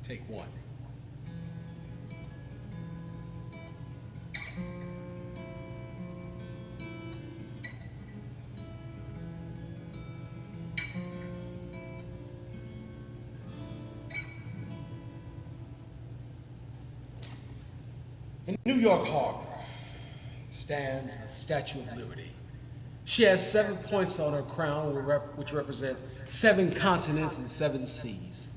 Take one. In New York Harbor stands the Statue of Liberty. She has 7 points on her crown, which represent 7 continents and 7 seas.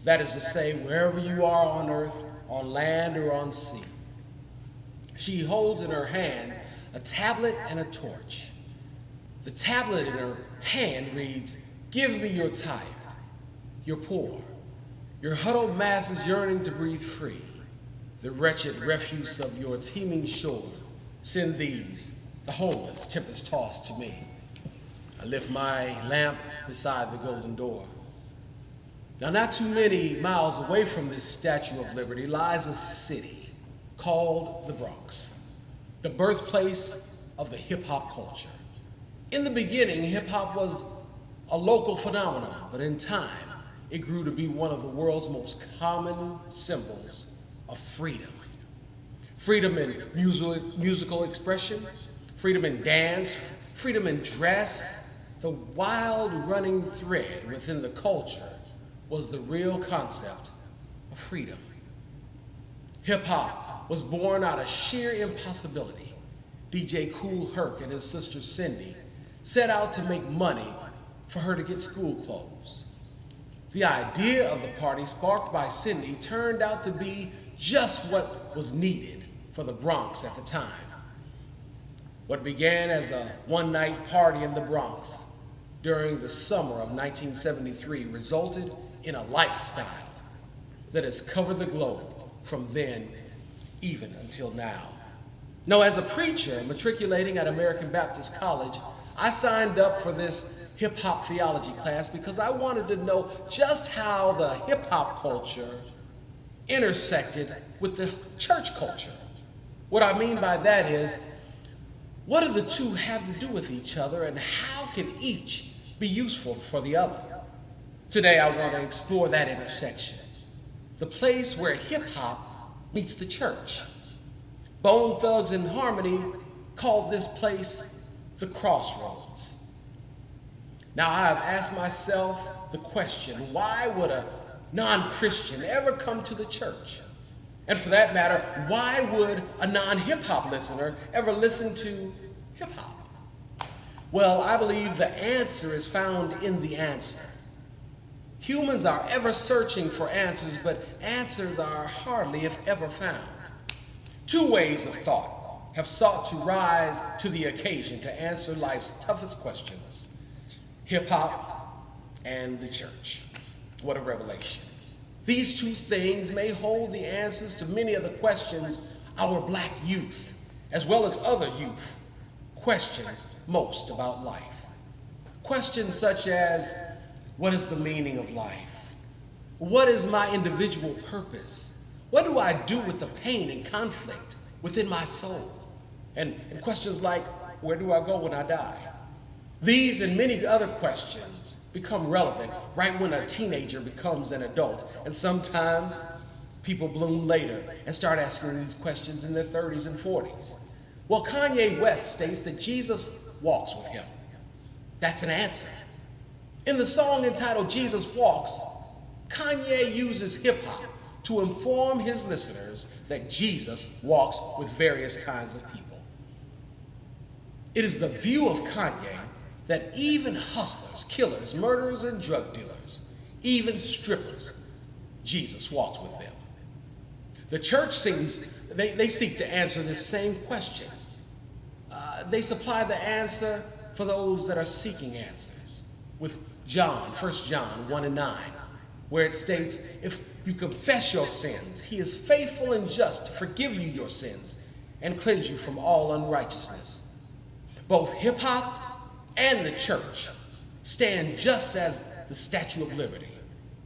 That is to say, wherever you are on earth, on land or on sea. She holds in her hand a tablet and a torch. The tablet in her hand reads, "Give me your tired, your poor, your huddled masses yearning to breathe free, the wretched refuse of your teeming shore. Send these, the homeless, tempest-tossed, to me. I lift my lamp beside the golden door." Now, not too many miles away from this Statue of Liberty lies a city called the Bronx, the birthplace of the hip-hop culture. In the beginning, hip-hop was a local phenomenon, but in time, it grew to be one of the world's most common symbols of freedom. Freedom in musical expression, freedom in dance, freedom in dress. The wild running thread within the culture was the real concept of freedom. Hip-hop was born out of sheer impossibility. DJ Kool Herc and his sister Cindy set out to make money for her to get school clothes. The idea of the party, sparked by Cindy, turned out to be just what was needed for the Bronx at the time. What began as a one-night party in the Bronx during the summer of 1973 resulted in a lifestyle that has covered the globe from then even until now. Now, as a preacher matriculating at American Baptist College, I signed up for this hip-hop theology class because I wanted to know just how the hip-hop culture intersected with the church culture. What I mean by that is, what do the two have to do with each other, and how can each be useful for the other? Today I want to explore that intersection, the place where hip-hop meets the church. Bone Thugs and Harmony called this place the crossroads. Now, I have asked myself the question, why would a non-Christian ever come to the church? And for that matter, why would a non-hip-hop listener ever listen to hip-hop? Well, I believe the answer is found in the answer. Humans are ever searching for answers, but answers are hardly, if ever, found. 2 ways of thought have sought to rise to the occasion to answer life's toughest questions: hip-hop and the church. What a revelation. These 2 things may hold the answers to many of the questions our black youth, as well as other youth, question most about life. Questions such as, what is the meaning of life? What is my individual purpose? What do I do with the pain and conflict within my soul? And questions like, where do I go when I die? These and many other questions become relevant right when a teenager becomes an adult, and sometimes people bloom later and start asking these questions in their 30s and 40s. Well, Kanye West states that Jesus walks with him. That's an answer. In the song entitled Jesus Walks, Kanye uses hip-hop to inform his listeners that Jesus walks with various kinds of people. It is the view of Kanye that even hustlers, killers, murderers, and drug dealers, even strippers, Jesus walks with them. The church they seek to answer this same question. They supply the answer for those that are seeking answers with John, 1 John 1 and 9, where it states, if you confess your sins, he is faithful and just to forgive you your sins and cleanse you from all unrighteousness. Both hip-hop and the church stand just as the Statue of Liberty.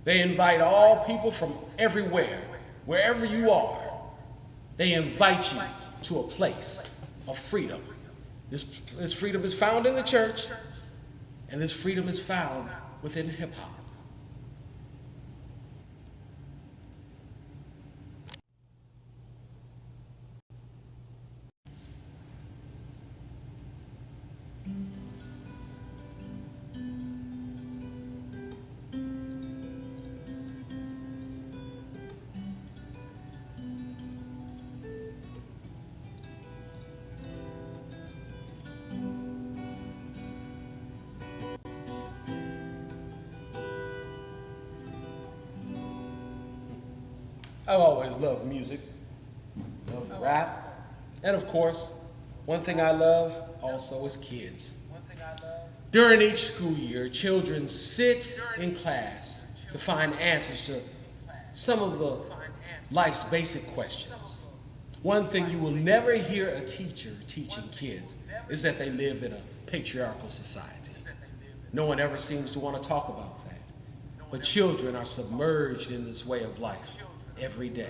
They invite all people from everywhere, wherever you are. They invite you to a place of freedom. This freedom is found in the church, and this freedom is found within hip-hop. I've always loved music, loved rap, and of course, one thing I love also is kids. During each school year, children sit in class to find answers to some of the life's basic questions. One thing you will never hear a teacher teaching kids is that they live in a patriarchal society. No one ever seems to want to talk about that. But children are submerged in this way of life every day.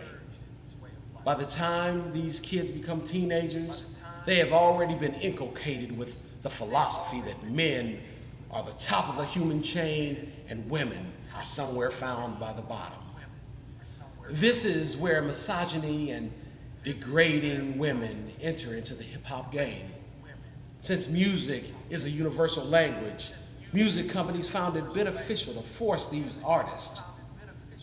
By the time these kids become teenagers, they have already been inculcated with the philosophy that men are the top of the human chain and women are somewhere found by the bottom. This is where misogyny and degrading women enter into the hip-hop game. Since music is a universal language, music companies found it beneficial to force these artists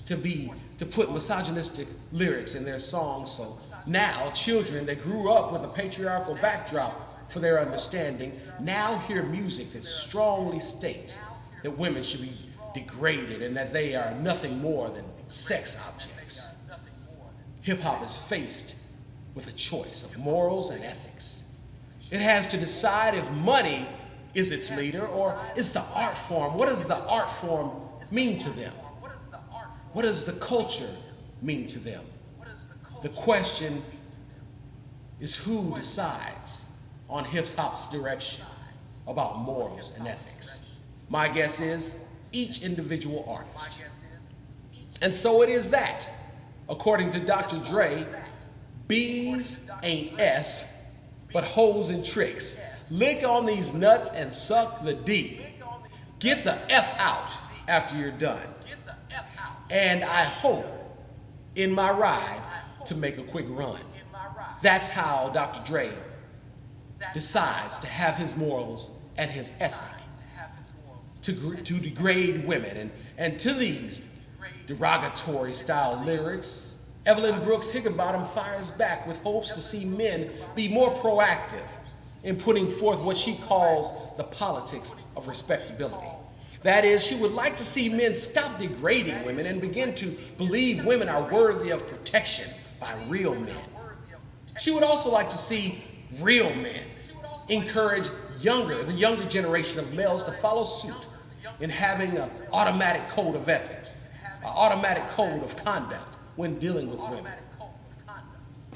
to put misogynistic lyrics in their songs, so now children that grew up with a patriarchal backdrop for their understanding now hear music that strongly states that women should be degraded and that they are nothing more than sex objects. Hip-hop is faced with a choice of morals and ethics. It has to decide if money is its leader or is the art form. What does the art form mean to them? What does the culture mean to them? The question is who decides on hip-hop's direction about morals and ethics. My guess is each individual artist. And so it is that, according to Dr. Dre, B's ain't S, but hoes and tricks. Lick on these nuts and suck the D. Get the F out after you're done. And I hope in my ride to make a quick run. That's how Dr. Dre decides to have his morals and his ethic to degrade women. And to these derogatory style lyrics, Evelyn Brooks Higginbottom fires back with hopes to see men be more proactive in putting forth what she calls the politics of respectability. That is, she would like to see men stop degrading women and begin to believe women are worthy of protection by real men. She would also like to see real men encourage the younger generation of males to follow suit in having an automatic code of ethics, an automatic code of conduct when dealing with women,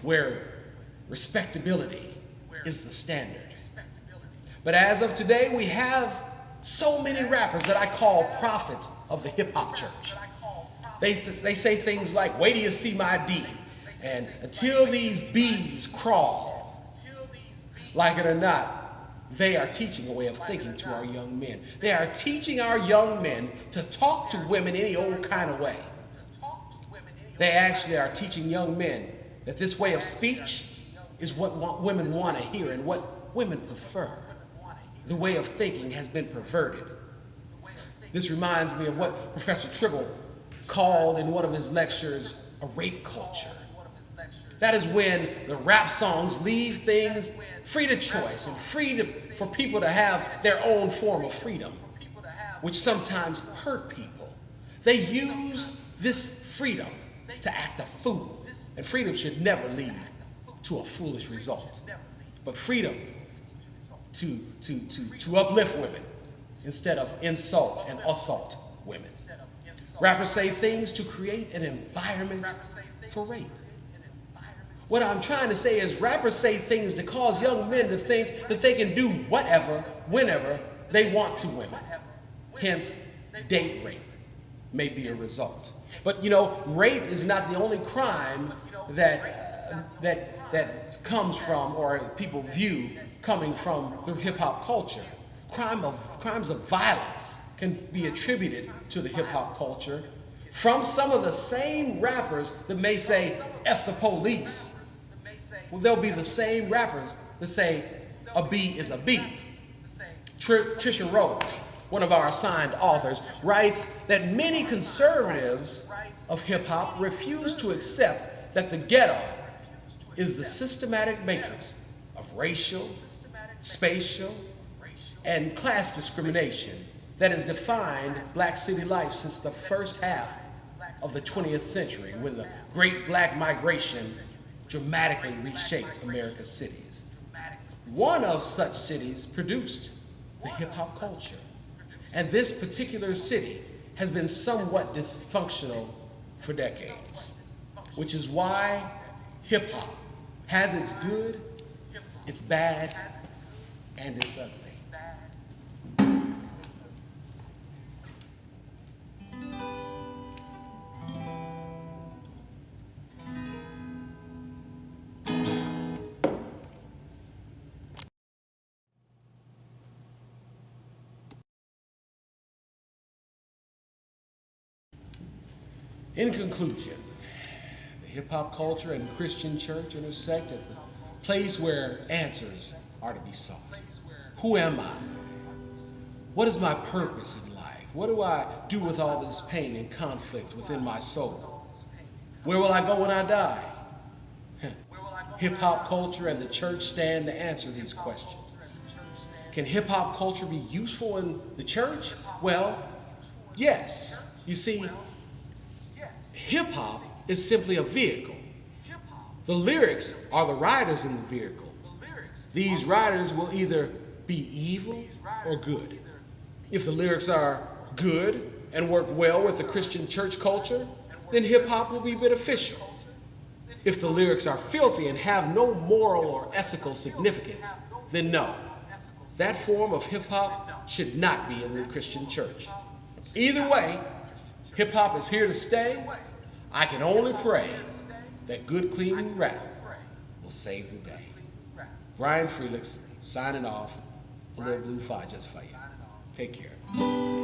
where respectability is the standard. But as of today, we have so many rappers that I call prophets of the hip-hop church. They say things like, wait till you see my D, and until these B's crawl. Like it or not, they are teaching a way of thinking to our young men. They are teaching our young men to talk to women any old kind of way. They actually are teaching young men that this way of speech is what women want to hear and what women prefer. The way of thinking has been perverted. This reminds me of what Professor Tribble called in one of his lectures a rape culture. That is when the rap songs leave things free to choice and for people to have their own form of freedom, which sometimes hurt people. They use this freedom to act a fool, and freedom should never lead to a foolish result, but freedom to uplift women instead of insult and assault women. Rappers say things to create an environment for rape. What I'm trying to say is rappers say things to cause young men to think that they can do whatever, whenever they want to women. Hence, date rape may be a result. But rape is not the only crime that comes from, or people view coming from the hip-hop culture. Crimes of violence can be attributed to the hip-hop culture from some of the same rappers that may say, F the police. Well, they'll be the same rappers that say a B is a B. Trisha Rhodes, one of our assigned authors, writes that many conservatives of hip-hop refuse to accept that the ghetto is the systematic matrix of racial, spatial, and class discrimination that has defined black city life since the first half of the 20th century when the Great Black Migration dramatically reshaped America's cities. One of such cities produced the hip-hop culture. And this particular city has been somewhat dysfunctional for decades, which is why hip-hop has its good, its bad, and its ugly. In conclusion, the hip-hop culture and Christian church intersect at the place where answers are to be sought. Who am I? What is my purpose in life? What do I do with all this pain and conflict within my soul? Where will I go when I die? Hip-hop culture and the church stand to answer these questions. Can hip-hop culture be useful in the church? Well, yes. You see, hip-hop is simply a vehicle. The lyrics are the riders in the vehicle. These riders will either be evil or good. If the lyrics are good and work well with the Christian church culture, then hip-hop will be beneficial. If the lyrics are filthy and have no moral or ethical significance, then no. That form of hip-hop should not be in the Christian church. Either way, hip-hop is here to stay. I can only pray that good, clean rap will save the day. Brian Frelix signing off. A little blue fire just for you. Take care.